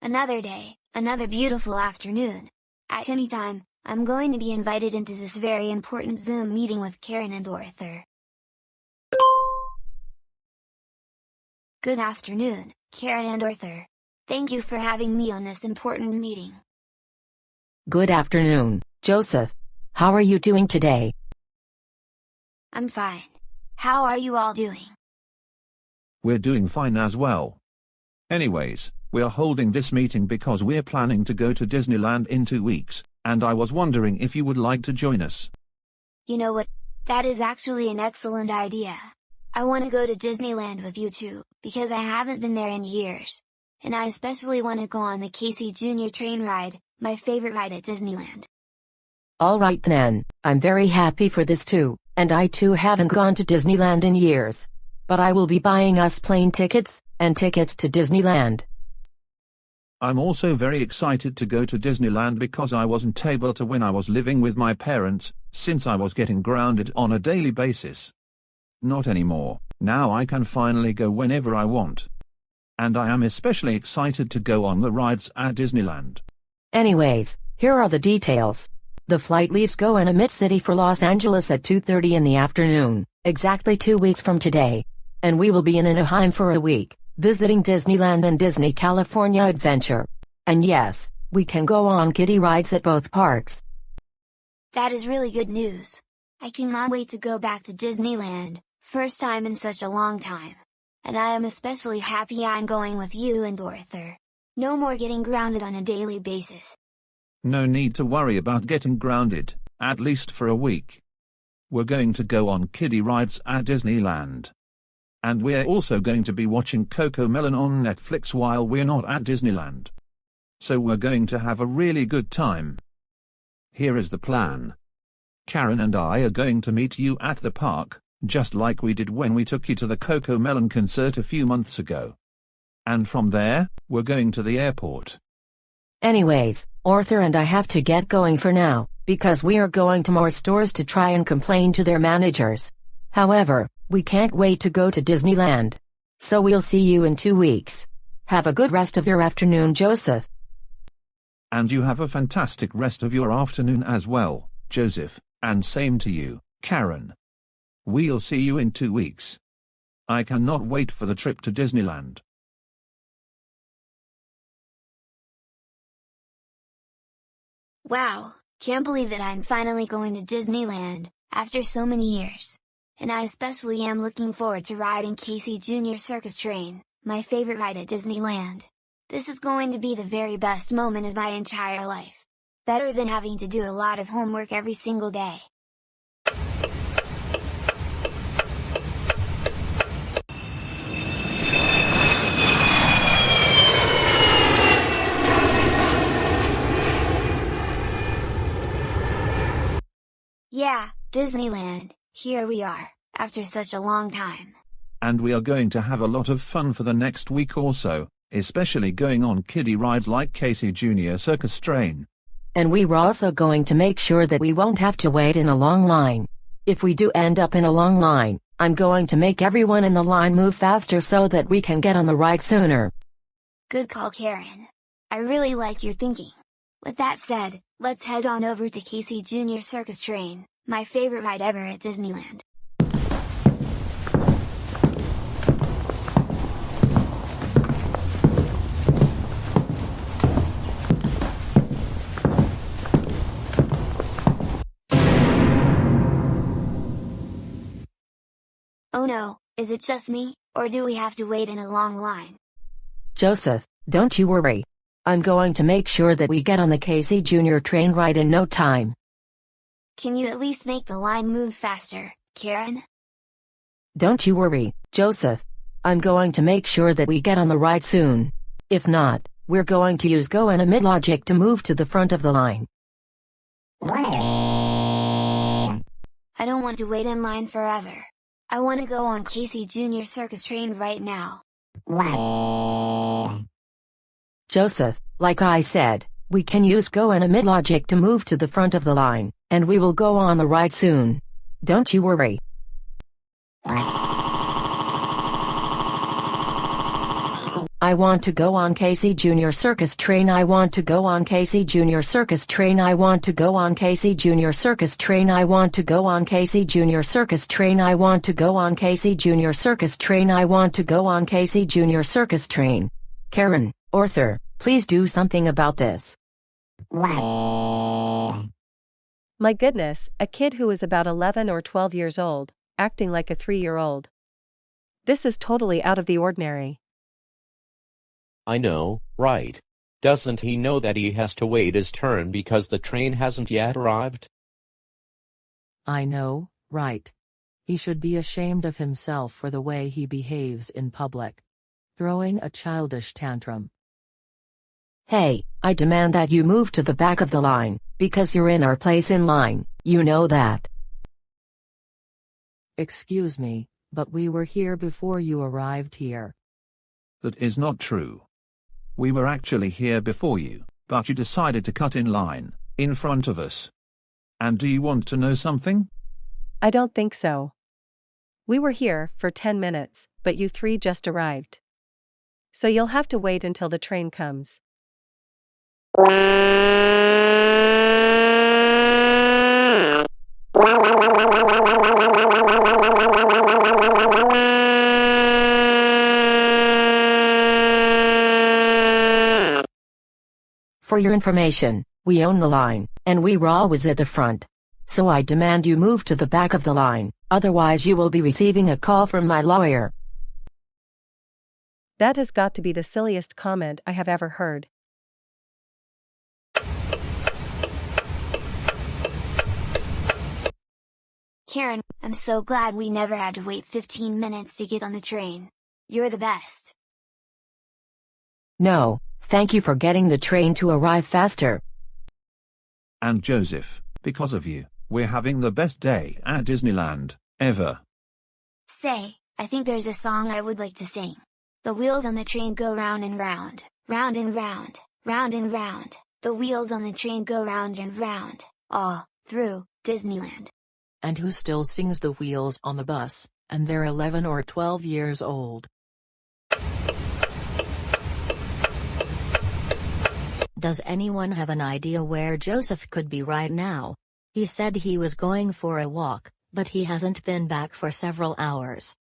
another day, another beautiful afternoon. At any time, I'm going to be invited into this very important Zoom meeting with Karen and Arthur. Good afternoon, Karen and Arthur. Thank you for having me on this important meeting. Good afternoon, Joseph. How are you doing today? I'm fine. How are you all doing? We're doing fine as well. Anyways, we're holding this meeting because we're planning to go to Disneyland in 2 weeks, and I was wondering if you would like to join us. You know what? That is actually an excellent idea. I want to go to Disneyland with you too, because I haven't been there in years. And I especially want to go on the Casey Jr. train ride, my favorite ride at Disneyland. Alright then, I'm very happy for this too, and I too haven't gone to Disneyland in years. But I will be buying us plane tickets, and tickets to Disneyland. I'm also very excited to go to Disneyland because I wasn't able to when I was living with my parents, since I was getting grounded on a daily basis. Not anymore, now I can finally go whenever I want. And I am especially excited to go on the rides at Disneyland. Anyways, here are the details. The flight leaves Gwen City for Los Angeles at 2:30 in the afternoon, exactly 2 weeks from today. And we will be in Anaheim for a week, visiting Disneyland and Disney California Adventure. And yes, we can go on kiddie rides at both parks. That is really good news. I cannot wait to go back to Disneyland, first time in such a long time. And I am especially happy I'm going with you and Arthur. No more getting grounded on a daily basis. No need to worry about getting grounded, at least for a week. We're going to go on kiddie rides at Disneyland. And we're also going to be watching CoComelon on Netflix while we're not at Disneyland. So we're going to have a really good time. Here is the plan. Karen and I are going to meet you at the park, just like we did when we took you to the CoComelon concert a few months ago. And from there, we're going to the airport. Anyways, Arthur and I have to get going for now, because we are going to more stores to try and complain to their managers. However, we can't wait to go to Disneyland. So we'll see you in 2 weeks. Have a good rest of your afternoon, Joseph. And you have a fantastic rest of your afternoon as well, Joseph, and same to you, Karen. We'll see you in 2 weeks. I cannot wait for the trip to Disneyland. Wow, can't believe that I'm finally going to Disneyland, after so many years. And I especially am looking forward to riding Casey Jr. Circus Train, my favorite ride at Disneyland. This is going to be the very best moment of my entire life. Better than having to do a lot of homework every single day. Yeah, Disneyland, here we are, after such a long time. And we are going to have a lot of fun for the next week or so, especially going on kiddie rides like Casey Jr. Circus Train. And we were also going to make sure that we won't have to wait in a long line. If we do end up in a long line, I'm going to make everyone in the line move faster so that we can get on the ride sooner. Good call, Karen. I really like your thinking. With that said, let's head on over to Casey Jr. Circus Train, my favorite ride ever at Disneyland. Oh no, is it just me, or do we have to wait in a long line? Joseph, don't you worry. I'm going to make sure that we get on the Casey Jr. train ride in no time. Can you at least make the line move faster, Karen? Don't you worry, Joseph. I'm going to make sure that we get on the ride soon. If not, we're going to use Go and logic to move to the front of the line. I don't want to wait in line forever. I want to go on Casey Jr. Circus Train right now. Joseph, like I said, we can use Go and logic to move to the front of the line, and we will go on the ride soon. Don't you worry. I want to go on Casey Junior Circus Train. I want to go on Casey Junior Circus Train. I want to go on Casey Junior Circus Train. I want to go on Casey Junior Circus Train. I want to go on Casey Junior Circus Train. I want to go on Casey Junior Circus Train. Karen, Arthur, please do something about this. My goodness, a kid who is about 11 or 12 years old, acting like a 3-year-old. This is totally out of the ordinary. I know, right? Doesn't he know that he has to wait his turn because the train hasn't yet arrived? I know, right? He should be ashamed of himself for the way he behaves in public. Throwing a childish tantrum. Hey, I demand that you move to the back of the line, because you're in our place in line, you know that. Excuse me, but we were here before you arrived here. That is not true. We were actually here before you, but you decided to cut in line, in front of us. And do you want to know something? I don't think so. We were here for 10 minutes, but you 3 just arrived. So you'll have to wait until the train comes. For your information, we own the line, and we were always at the front. So I demand you move to the back of the line, otherwise you will be receiving a call from my lawyer. That has got to be the silliest comment I have ever heard. Karen, I'm so glad we never had to wait 15 minutes to get on the train. You're the best. No, thank you for getting the train to arrive faster. And Joseph, because of you, we're having the best day at Disneyland, ever. Say, I think there's a song I would like to sing. The wheels on the train go round and round, round and round, round and round. The wheels on the train go round and round, all through Disneyland. And who still sings the wheels on the bus, and they're 11 or 12 years old? Does anyone have an idea where Joseph could be right now? He said he was going for a walk, but he hasn't been back for several hours.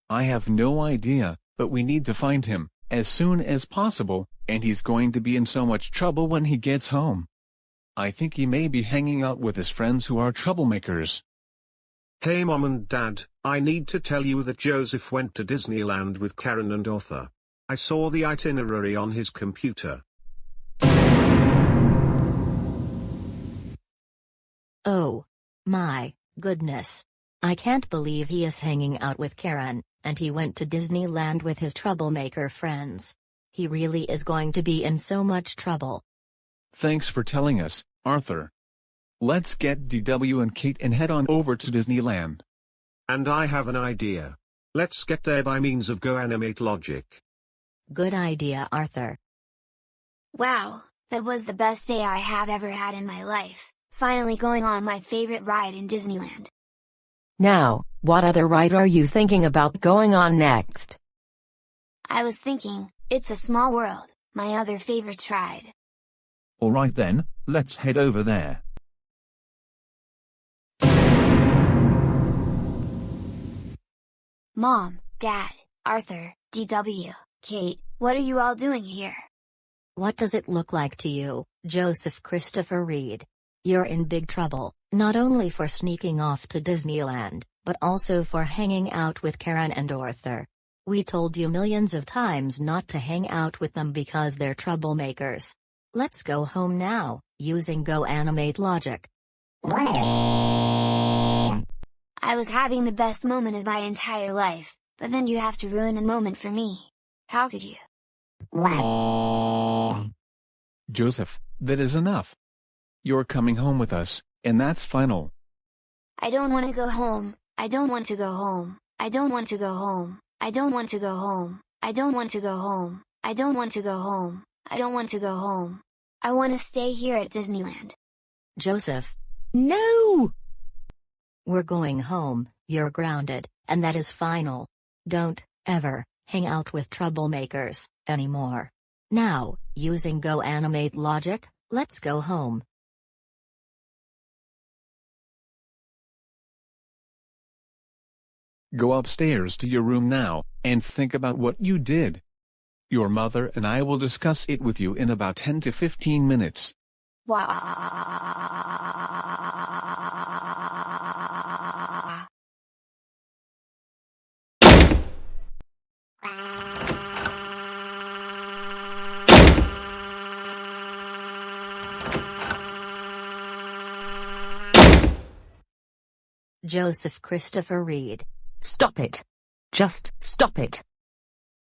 I have no idea, but we need to find him, as soon as possible, and he's going to be in so much trouble when he gets home. I think he may be hanging out with his friends who are troublemakers. Hey Mom and Dad, I need to tell you that Joseph went to Disneyland with Karen and Arthur. I saw the itinerary on his computer. Oh. My goodness. I can't believe he is hanging out with Karen, and he went to Disneyland with his troublemaker friends. He really is going to be in so much trouble. Thanks for telling us, Arthur. Let's get DW and Kate and head on over to Disneyland. And I have an idea. Let's get there by means of Go Animate Logic. Good idea, Arthur. Wow, that was the best day I have ever had in my life, finally going on my favorite ride in Disneyland. Now, what other ride are you thinking about going on next? I was thinking, It's a Small World, my other favorite ride. Alright then, let's head over there. Mom, Dad, Arthur, DW, Kate, what are you all doing here? What does it look like to you, Joseph Christopher Reed? You're in big trouble, not only for sneaking off to Disneyland, but also for hanging out with Karen and Arthur. We told you millions of times not to hang out with them because they're troublemakers. Let's go home now, using Go Animate Logic. I was having the best moment of my entire life, but then you have to ruin the moment for me. How could you? Joseph, that is enough. You're coming home with us, and that's final. I don't want to go home, I don't want to go home, I don't want to go home, I don't want to go home, I don't want to go home, I don't want to go home, I don't want to go home. I want to stay here at Disneyland. Joseph. No! We're going home, you're grounded, and that is final. Don't, ever, hang out with troublemakers anymore. Now, using Go Animate logic, let's go home. Go upstairs to your room now, and think about what you did. Your mother and I will discuss it with you in about 10 to 15 minutes. Joseph Christopher Reed. Stop it. Just stop it.